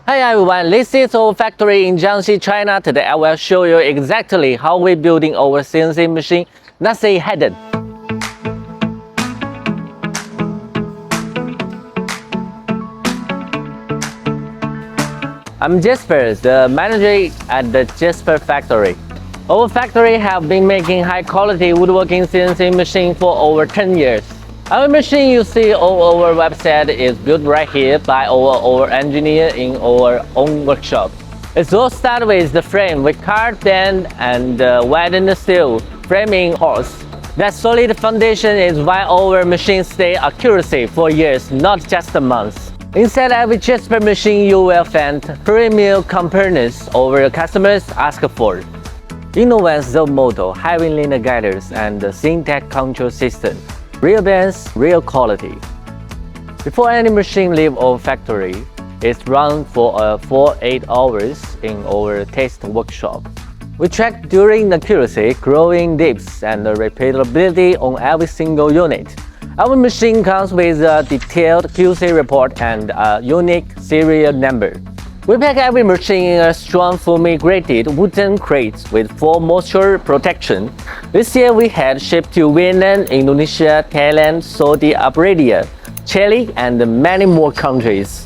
Hi everyone, this is our factory in Jiangxi, China. Today I will show you exactly how we're building our CNC machine. Let's say headed. I'm Jasper, the manager at the JASPER factory. Our factory have been making high quality woodworking CNC machine for over 10 years. Our machine you see on our website is built right here by our engineer in our own workshop. It all starts with the frame with card bend and welding the steel framing horse. That solid foundation is why our machines stay accuracy for years, not just a month. Inside every JASPER machine you will find premium components our customers ask for. Innovative Zone model, heavy linear guiders, and the syntax control system. Real bands, real quality. Before any machine leave our factory, it's run for 4-8 hours in our test workshop. We track during accuracy, growing dips, and the repeatability on every single unit. Our machine comes with a detailed QC report and a unique serial number. We pack every machine in a strong foamy-graded wooden crates with full moisture protection. This year we had shipped to Vietnam, Indonesia, Thailand, Saudi Arabia, Chile, and many more countries.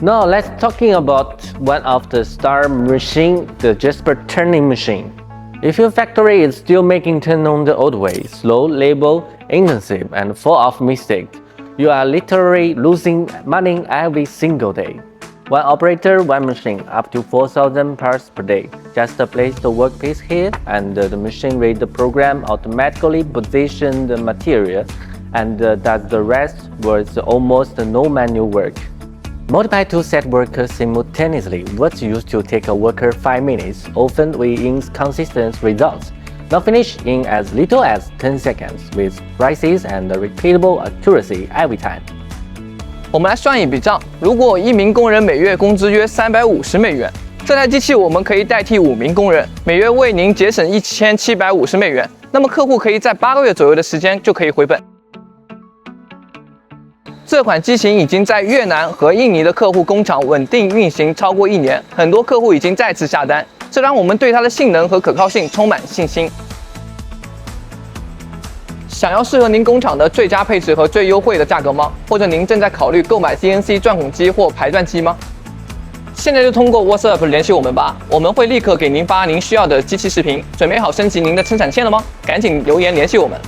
Now let's talking about one of the star machine, the JASPER turning machine. If your factory is still making turn on the old way, slow, labor intensive, and full of mistakes, you are literally losing money every single day. One operator, one machine, up to 4,000 parts per day. Just place the workpiece here and the machine read the program, automatically position the material, and does the rest with almost no manual work. Multiply two set workers simultaneously. What used to take a worker 5 minutes, often with inconsistent results. Now finish in as little as 10 seconds with precise and repeatable accuracy every time. 我们来算一笔账，如果1名工人每月工资约350美元，这台机器我们可以代替5名工人，每月为您节省1750美元，那么客户可以在8个月左右的时间就可以回本。这款机型已经在越南和印尼的客户工厂稳定运行超过1年，很多客户已经再次下单，这让我们对它的性能和可靠性充满信心。想要适合您工厂的最佳配置和最优惠的价格吗？或者您正在考虑购买 CNC 钻孔机或排钻机吗？现在就通过 WhatsApp 联系我们吧，我们会立刻给您发您需要的机器视频。准备好升级您的生产线了吗？赶紧留言联系我们。